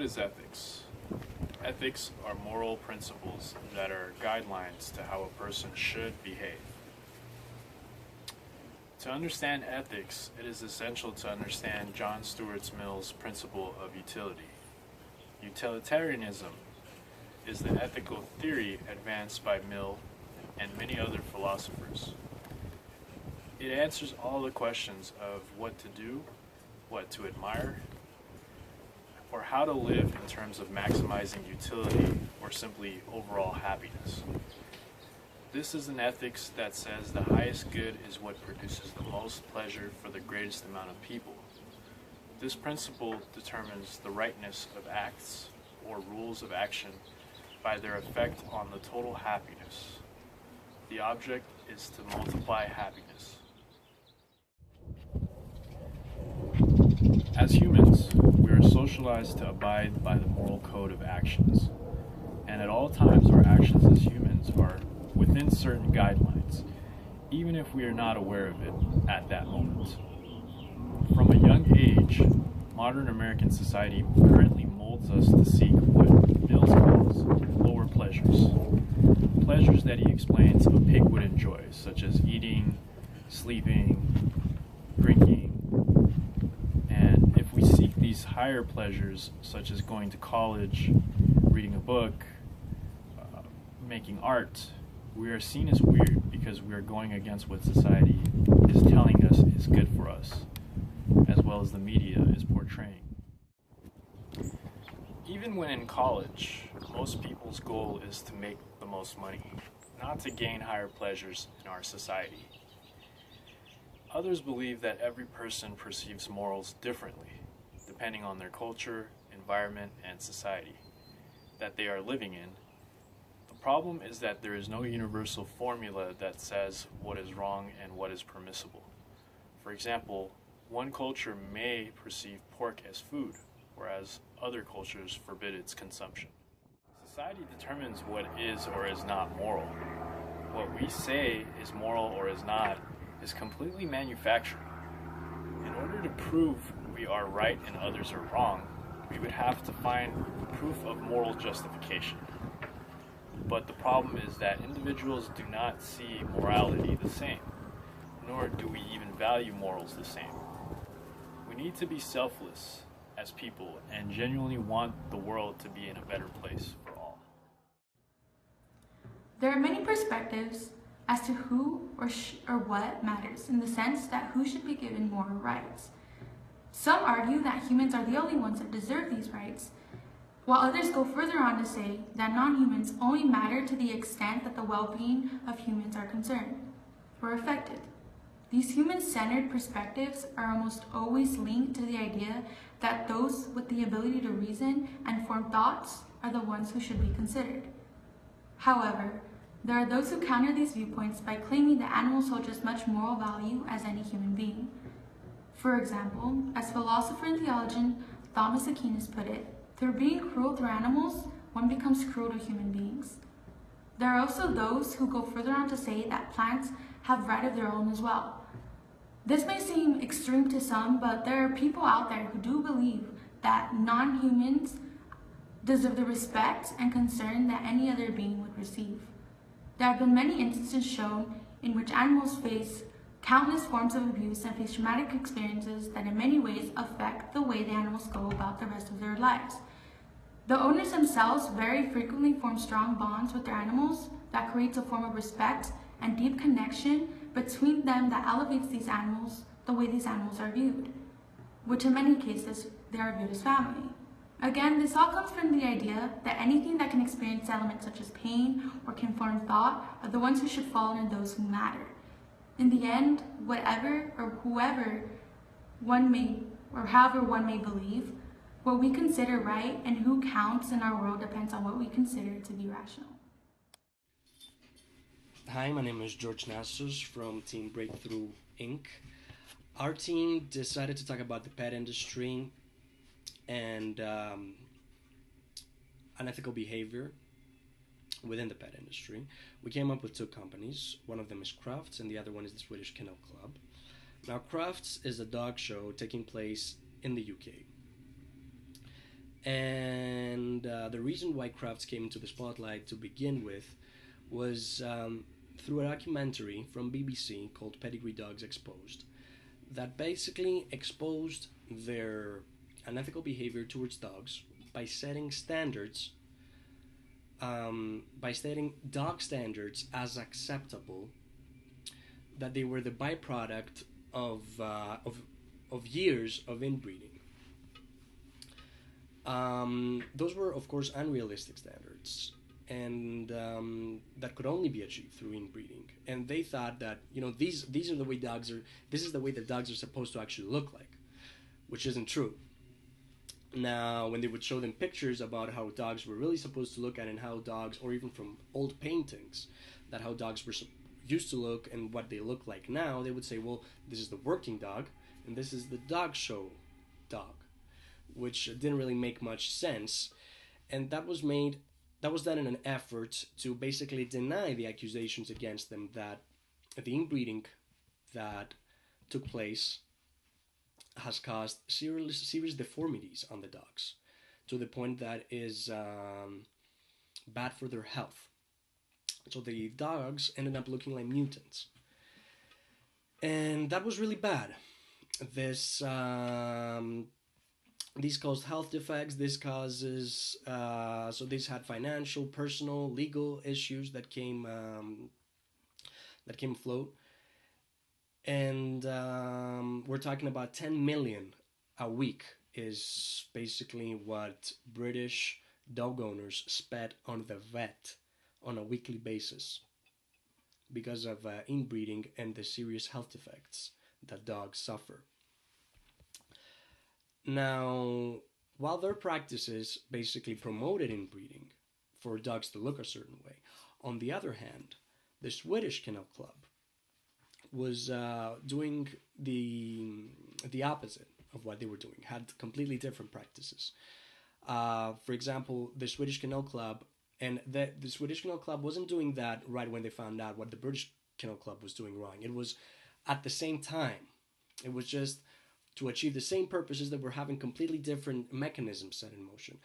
is ethics? Ethics are moral principles that are guidelines to how a person should behave. To understand ethics, it is essential to understand John Stuart Mill's principle of utility. Utilitarianism is the ethical theory advanced by Mill and many other philosophers. It answers all the questions of what to do, what to admire, or how to live in terms of maximizing utility or simply overall happiness. This is an ethics that says the highest good is what produces the most pleasure for the greatest amount of people. This principle determines the rightness of acts or rules of action by their effect on the total happiness. The object is to multiply happiness. As humans, we are socialized to abide by the moral code of actions, and at all times our actions as humans are within certain guidelines, even if we are not aware of it at that moment. From a young age, modern American society currently molds us to seek what Mills calls lower pleasures. Pleasures that he explains a pig would enjoy, such as eating, sleeping, drinking, and if we seek these higher pleasures, such as going to college, reading a book, making art, we are seen as weird because we are going against what society is telling us is good for us, as well as the media is portraying. Even when in college, most people's goal is to make the most money, not to gain higher pleasures in our society. Others believe that every person perceives morals differently, depending on their culture, environment, and society that they are living in. The problem is that there is no universal formula that says what is wrong and what is permissible. For example, one culture may perceive pork as food, whereas other cultures forbid its consumption. Society determines what is or is not moral. What we say is moral or is not is completely manufactured. In order to prove we are right and others are wrong, we would have to find proof of moral justification. But the problem is that individuals do not see morality the same, nor do we even value morals the same. We need to be selfless as people and genuinely want the world to be in a better place for all. There are many perspectives as to who or what matters, in the sense that who should be given moral rights. Some argue that humans are the only ones that deserve these rights, while others go further on to say that non-humans only matter to the extent that the well-being of humans are concerned or affected. These human-centered perspectives are almost always linked to the idea that those with the ability to reason and form thoughts are the ones who should be considered. However, there are those who counter these viewpoints by claiming that animals hold just as much moral value as any human being. For example, as philosopher and theologian Thomas Aquinas put it, through being cruel to animals, one becomes cruel to human beings. There are also those who go further on to say that plants have right of their own as well. This may seem extreme to some, but there are people out there who do believe that non-humans deserve the respect and concern that any other being would receive. There have been many instances shown in which animals face countless forms of abuse and face traumatic experiences that in many ways affect the way the animals go about the rest of their lives. The owners themselves very frequently form strong bonds with their animals that creates a form of respect and deep connection between them that elevates these animals the way these animals are viewed, which in many cases they are viewed as family. Again, this all comes from the idea that anything that can experience elements such as pain or can form thought are the ones who should fall under those who matter. In the end, whatever or whoever one may, or however one may believe, what we consider right and who counts in our world depends on what we consider to be rational. Hi, my name is George Nassos from Team Breakthrough Inc. Our team decided to talk about the pet industry and unethical behavior within the pet industry. We came up with two companies. One of them is Crafts and the other one is the Swedish Kennel Club. Now, Crafts is a dog show taking place in the UK. And the reason why Crafts came into the spotlight to begin with was through a documentary from BBC called Pedigree Dogs Exposed, that basically exposed their unethical behavior towards dogs by setting standards, by stating dog standards as acceptable, that they were the byproduct of years of inbreeding. Those were, of course, unrealistic standards, and that could only be achieved through inbreeding. And they thought that, you know, these are the way dogs are. This is the way that dogs are supposed to actually look like, which isn't true. Now, when they would show them pictures about how dogs were really supposed to look at, and how dogs, or even from old paintings, that how dogs were used to look and what they look like now, they would say, well, this is the working dog, and this is the dog show dog, which didn't really make much sense. And that was done in an effort to basically deny the accusations against them that the inbreeding that took place has caused serious deformities on the dogs, to the point that is bad for their health. So the dogs ended up looking like mutants, and that was really bad. This these caused health defects. This causes so these had financial, personal, legal issues that came afloat. And we're talking about 10 million a week is basically what British dog owners spent on the vet on a weekly basis because of inbreeding and the serious health effects that dogs suffer. Now, while their practices basically promoted inbreeding for dogs to look a certain way, on the other hand, the Swedish Kennel Club was doing the opposite of what they were doing, had completely different practices. For example, the Swedish Kennel Club, and the Swedish Kennel Club wasn't doing that right when they found out what the British Kennel Club was doing wrong. It was at the same time. It was just to achieve the same purposes that were having completely different mechanisms set in motion.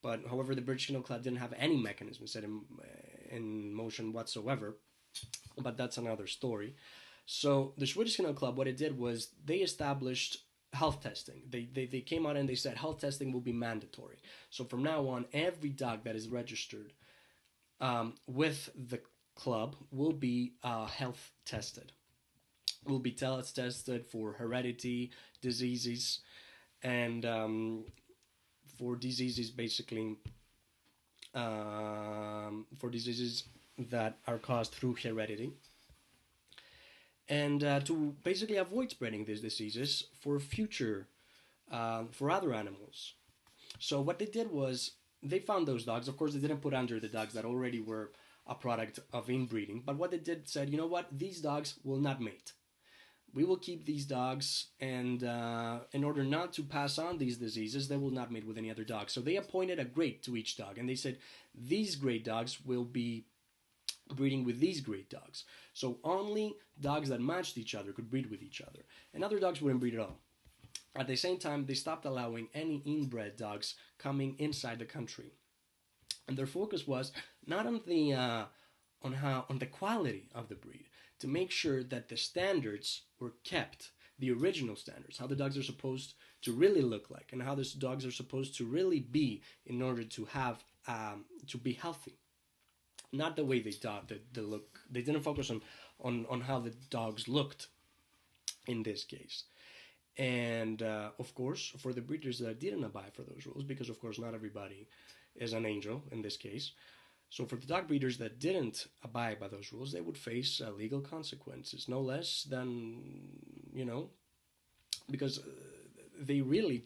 But however, the British Kennel Club didn't have any mechanism set in motion whatsoever. But that's another story. So the Swedish Kennel Club, what it did was they established health testing. They came out and they said health testing will be mandatory. So from now on, every dog that is registered with the club will be health tested. Will be tested for heredity, diseases, and for diseases basically for diseases that are caused through heredity. And to basically avoid spreading these diseases for future, for other animals. So what they did was they found those dogs. Of course, they didn't put under the dogs that already were a product of inbreeding. But what they did said, you know what? These dogs will not mate. We will keep these dogs, and in order not to pass on these diseases, they will not mate with any other dog. So they appointed a grade to each dog, and they said these grade dogs will be breeding with these great dogs. So only dogs that matched each other could breed with each other, and other dogs wouldn't breed at all. At the same time, they stopped allowing any inbred dogs coming inside the country, and their focus was not on the on the quality of the breed, to make sure that the standards were kept, the original standards, how the dogs are supposed to really look like, and how the dogs are supposed to really be in order to have to be healthy. Not the way they thought that the look. They didn't focus on how the dogs looked in this case. And of course, for the breeders that didn't abide for those rules, because of course not everybody is an angel in this case. So for the dog breeders that didn't abide by those rules, they would face legal consequences, no less than, you know, because they really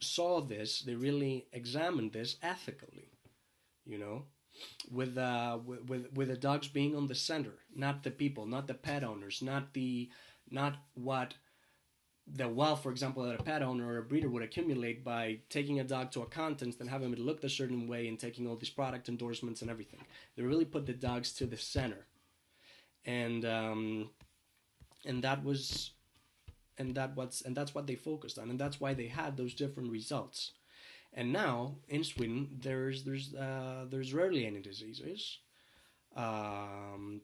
saw this, they really examined this ethically, you know, with the dogs being on the center, not the people, not the pet owners, not what the wealth, for example, that a pet owner or a breeder would accumulate by taking a dog to a contest and having it look a certain way and taking all these product endorsements and everything. They really put the dogs to the center, and that was and that's what they focused on, and that's why they had those different results. And now in Sweden, there's rarely any diseases, and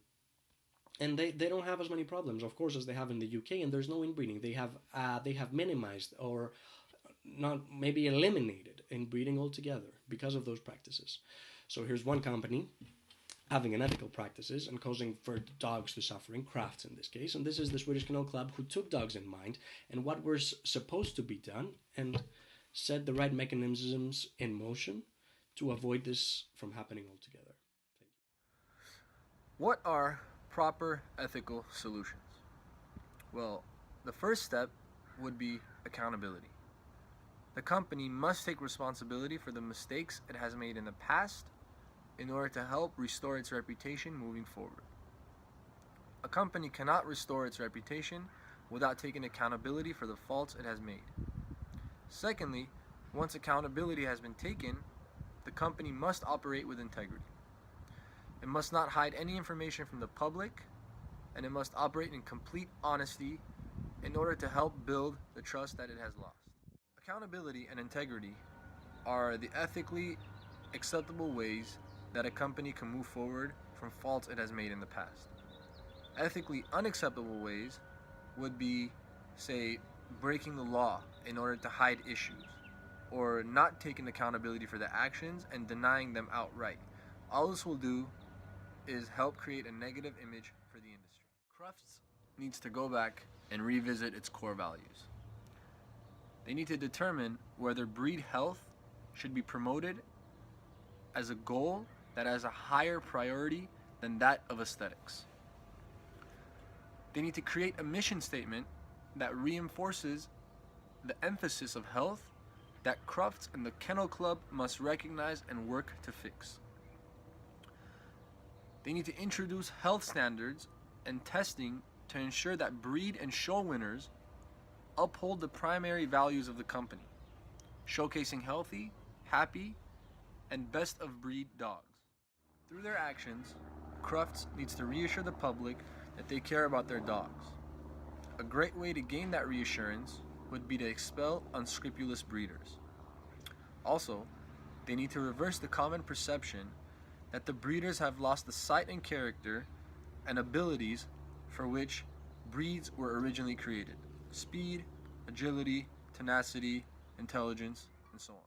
they don't have as many problems, of course, as they have in the UK. And there's no inbreeding. They have minimized, or not maybe eliminated, inbreeding altogether because of those practices. So here's one company having unethical practices and causing for dogs to suffering, Crafts in this case. And this is the Swedish Kennel Club, who took dogs in mind and what was supposed to be done, and set the right mechanisms in motion to avoid this from happening altogether. What are proper ethical solutions? Well, the first step would be accountability. The company must take responsibility for the mistakes it has made in the past in order to help restore its reputation moving forward. A company cannot restore its reputation without taking accountability for the faults it has made. Secondly, once accountability has been taken, the company must operate with integrity. It must not hide any information from the public, and it must operate in complete honesty in order to help build the trust that it has lost. Accountability and integrity are the ethically acceptable ways that a company can move forward from faults it has made in the past. Ethically unacceptable ways would be, say, breaking the law in order to hide issues, or not taking accountability for the actions and denying them outright. All this will do is help create a negative image for the industry. Crufts needs to go back and revisit its core values. They need to determine whether breed health should be promoted as a goal that has a higher priority than that of aesthetics. They need to create a mission statement that reinforces the emphasis of health that Crufts and the Kennel Club must recognize and work to fix. They need to introduce health standards and testing to ensure that breed and show winners uphold the primary values of the company, showcasing healthy, happy, and best of breed dogs. Through their actions, Crufts needs to reassure the public that they care about their dogs. A great way to gain that reassurance would be to expel unscrupulous breeders. Also, they need to reverse the common perception that the breeders have lost the sight and character and abilities for which breeds were originally created: speed, agility, tenacity, intelligence, and so on.